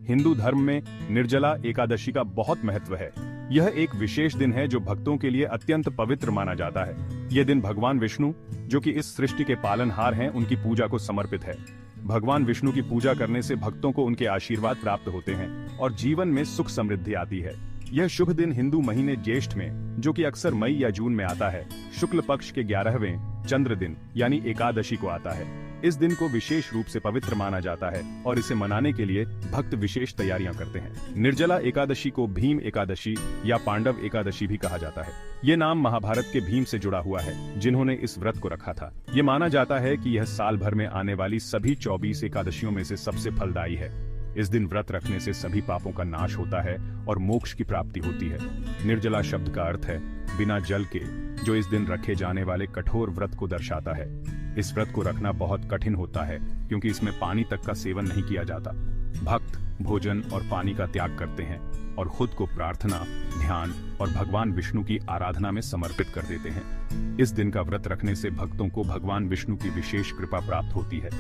हिंदू धर्म में निर्जला एकादशी का बहुत महत्व है। यह एक विशेष दिन है जो भक्तों के लिए अत्यंत पवित्र माना जाता है। यह दिन भगवान विष्णु, जो कि इस सृष्टि के पालनहार हैं, उनकी पूजा को समर्पित है। भगवान विष्णु की पूजा करने से भक्तों को उनके आशीर्वाद प्राप्त होते हैं और जीवन में सुख समृद्धि आती है। यह शुभ दिन हिंदू महीने ज्येष्ठ में, जो कि अक्सर मई या जून में आता है, शुक्ल पक्ष के 11वें चंद्र दिन यानी एकादशी को आता है। इस दिन को विशेष रूप से पवित्र माना जाता है और इसे मनाने के लिए भक्त विशेष तैयारियां करते हैं। निर्जला एकादशी को भीम एकादशी या पांडव एकादशी भी कहा जाता है। ये नाम महाभारत के भीम से जुड़ा हुआ है, जिन्होंने इस व्रत को रखा था। ये माना जाता है कि यह साल भर में आने वाली सभी 24 एकादशियों में से सबसे फलदायी है। इस दिन व्रत रखने से सभी पापों का नाश होता है और मोक्ष की प्राप्ति होती है। निर्जला शब्द का अर्थ है बिना जल के, जो इस दिन रखे जाने वाले कठोर व्रत को दर्शाता है। इस व्रत को रखना बहुत कठिन होता है क्योंकि इसमें पानी तक का सेवन नहीं किया जाता। भक्त भोजन और पानी का त्याग करते हैं और खुद को प्रार्थना, ध्यान और भगवान विष्णु की आराधना में समर्पित कर देते हैं। इस दिन का व्रत रखने से भक्तों को भगवान विष्णु की विशेष कृपा प्राप्त होती है।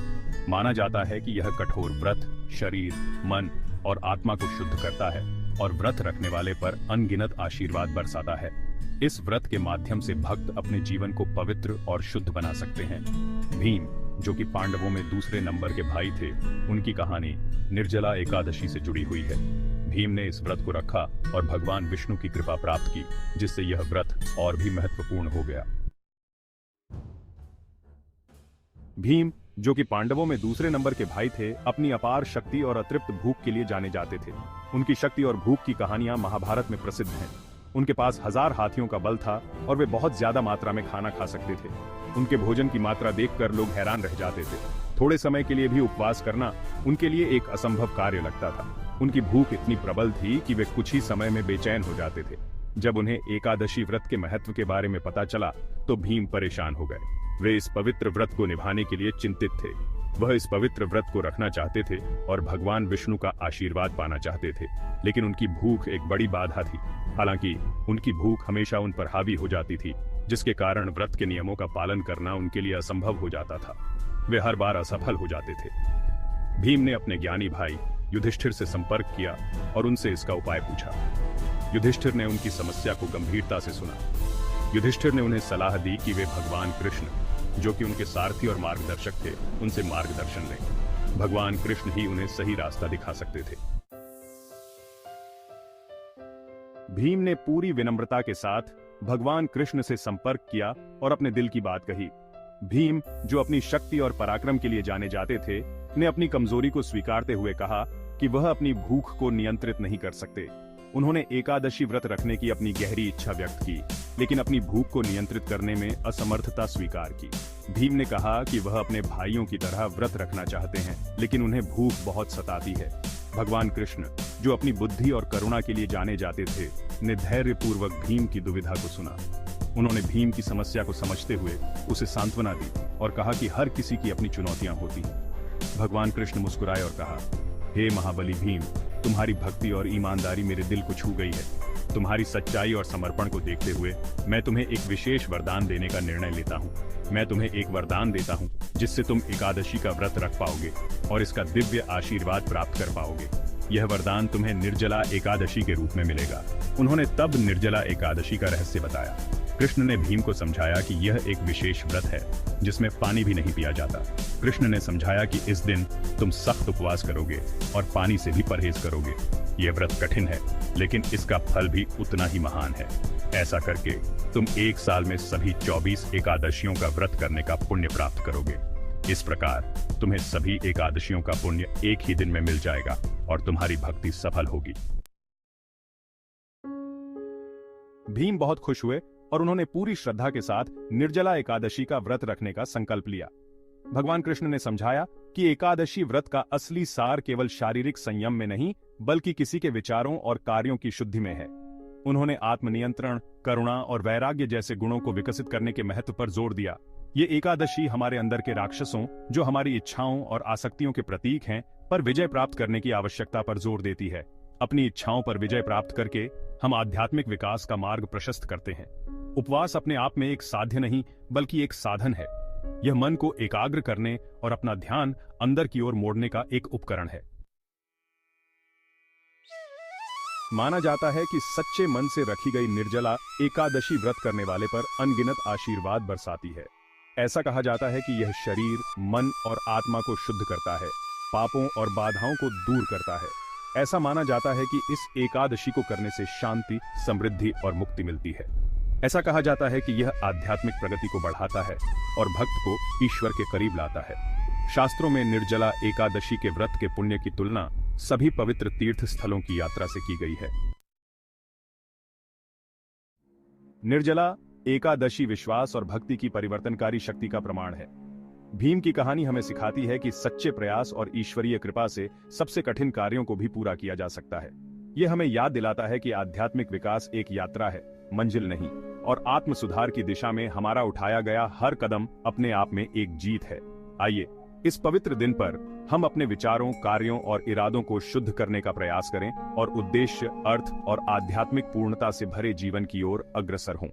माना जाता है कि यह कठोर व्रत शरीर, मन और आत्मा को शुद्ध करता है और व्रत रखने वाले पर अनगिनत आशीर्वाद बरसाता है। इस व्रत के माध्यम से भक्त अपने जीवन को पवित्र और शुद्ध बना सकते हैं। भीम, जो कि पांडवों में दूसरे नंबर के भाई थे, उनकी कहानी निर्जला एकादशी से जुड़ी हुई है। भीम ने इस व्रत को रखा और भगवान विष्णु की कृपा प्राप्त की, जिससे यह व्रत और भी महत्वपूर्ण हो गया। भीम, जो कि पांडवों में दूसरे नंबर के भाई थे, अपनी अपार शक्ति और अतृप्त भूख के लिए जाने जाते थे। उनकी शक्ति और भूख की कहानियां महाभारत में प्रसिद्ध हैं। उनके पास 1000 हाथियों का बल था और वे बहुत ज्यादा मात्रा में खाना खा सकते थे। उनके भोजन की मात्रा देखकर लोग हैरान रह जाते थे। थोड़े समय के लिए भी उपवास करना उनके लिए एक असंभव कार्य लगता था। उनकी भूख इतनी प्रबल थी कि वे कुछ ही समय में बेचैन हो जाते थे। जब उन्हें एकादशी व्रत के महत्व के बारे में पता चला तो भीम परेशान हो गए। वे इस पवित्र व्रत को निभाने के लिए चिंतित थे। वह इस पवित्र व्रत को रखना चाहते थे और भगवान विष्णु का आशीर्वाद पाना चाहते थे, लेकिन उनकी भूख एक बड़ी बाधा थी। हालांकि उनकी भूख हमेशा उन पर हावी हो जाती थी, जिसके कारण व्रत के नियमों का पालन करना उनके लिए असंभव हो जाता था। वे हर बार असफल हो जाते थे। भीम ने अपने ज्ञानी भाई युधिष्ठिर से संपर्क किया और उनसे इसका उपाय पूछा। युधिष्ठिर ने उनकी समस्या को गंभीरता से सुना। युधिष्ठिर ने उन्हें सलाह दी कि वे भगवान कृष्ण, जो कि उनके सारथी और मार्गदर्शक थे, उनसे मार्गदर्शन लें। भगवान कृष्ण ही उन्हें सही रास्ता दिखा सकते थे। भीम ने पूरी विनम्रता के साथ भगवान कृष्ण से संपर्क किया और अपने दिल की बात कही। भीम, जो अपनी शक्ति और पराक्रम के लिए जाने जाते थे, ने अपनी कमजोरी को स्वीकारते हुए कहा कि वह अपनी भूख को नियंत्रित नहीं कर सकते। उन्होंने एकादशी व्रत रखने की अपनी गहरी इच्छा व्यक्त की, लेकिन अपनी भूख को नियंत्रित करने में असमर्थता स्वीकार की। भीम ने कहा कि वह अपने भाइयों की तरह व्रत रखना चाहते हैं, लेकिन उन्हें भूख बहुत सताती है। भगवान कृष्ण, जो अपनी बुद्धि और करुणा के लिए जाने जाते थे, ने धैर्यपूर्वक भीम की दुविधा को सुना। उन्होंने भीम की समस्या को समझते हुए उसे सांत्वना दी और कहा कि हर किसी की अपनी चुनौतियां होती हैं। भगवान कृष्ण मुस्कुराए और कहा, हे महाबली भीम, तुम्हारी भक्ति और ईमानदारी मेरे दिल को छू गई है। तुम्हारी सच्चाई और समर्पण को देखते हुए मैं तुम्हें एक विशेष वरदान देने का निर्णय लेता हूँ। मैं तुम्हें एक वरदान देता हूँ जिससे तुम एकादशी का व्रत रख पाओगे और इसका दिव्य आशीर्वाद प्राप्त कर पाओगे। यह वरदान तुम्हें निर्जला एकादशी के रूप में मिलेगा। उन्होंने तब निर्जला एकादशी का रहस्य बताया। कृष्ण ने भीम को समझाया कि यह एक विशेष व्रत है जिसमें पानी भी नहीं पिया जाता। कृष्ण ने समझाया कि इस दिन तुम सख्त उपवास करोगे और पानी से भी परहेज करोगे। यह व्रत कठिन है, लेकिन इसका फल भी उतना ही महान है। ऐसा करके तुम एक साल में सभी 24 एकादशियों का व्रत करने का पुण्य प्राप्त करोगे। इस प्रकार तुम्हें सभी एकादशियों का पुण्य एक ही दिन में मिल जाएगा और तुम्हारी भक्ति सफल होगी। भीम बहुत खुश हुए और उन्होंने पूरी श्रद्धा के साथ निर्जला एकादशी का व्रत रखने का संकल्प लिया। भगवान कृष्ण ने समझाया कि एकादशी व्रत का असली सार केवल शारीरिक संयम में नहीं, बल्कि किसी के विचारों और कार्यों की शुद्धि में है। उन्होंने आत्मनियंत्रण, करुणा और वैराग्य जैसे गुणों को विकसित करने के महत्व पर जोर दिया। ये एकादशी हमारे अंदर के राक्षसों, जो हमारी इच्छाओं और आसक्तियों के प्रतीक हैं, पर विजय प्राप्त करने की आवश्यकता पर जोर देती है। अपनी इच्छाओं पर विजय प्राप्त करके हम आध्यात्मिक विकास का मार्ग प्रशस्त करते हैं। उपवास अपने आप में एक साध्य नहीं, बल्कि एक साधन है। यह मन को एकाग्र करने और अपना ध्यान अंदर की ओर मोड़ने का एक उपकरण है। माना जाता है कि सच्चे मन से रखी गई निर्जला एकादशी व्रत करने वाले पर अनगिनत आशीर्वाद बरसाती है। ऐसा कहा जाता है कि यह शरीर, मन और आत्मा को शुद्ध करता है, पापों और बाधाओं को दूर करता है। ऐसा माना जाता है कि इस एकादशी को करने से शांति, समृद्धि और मुक्ति मिलती है। ऐसा कहा जाता है कि यह आध्यात्मिक प्रगति को बढ़ाता है और भक्त को ईश्वर के करीब लाता है। शास्त्रों में निर्जला एकादशी के व्रत के पुण्य की तुलना सभी पवित्र तीर्थ स्थलों की यात्रा से की गई है। निर्जला एकादशी विश्वास और भक्ति की परिवर्तनकारी शक्ति का प्रमाण है। भीम की कहानी हमें सिखाती है कि सच्चे प्रयास और ईश्वरीय कृपा से सबसे कठिन कार्यों को भी पूरा किया जा सकता है। यह हमें याद दिलाता है कि आध्यात्मिक विकास एक यात्रा है, मंजिल नहीं, और आत्म सुधार की दिशा में हमारा उठाया गया हर कदम अपने आप में एक जीत है। आइए इस पवित्र दिन पर हम अपने विचारों, कार्यों और इरादों को शुद्ध करने का प्रयास करें और उद्देश्य, अर्थ और आध्यात्मिक पूर्णता से भरे जीवन की ओर अग्रसर हों।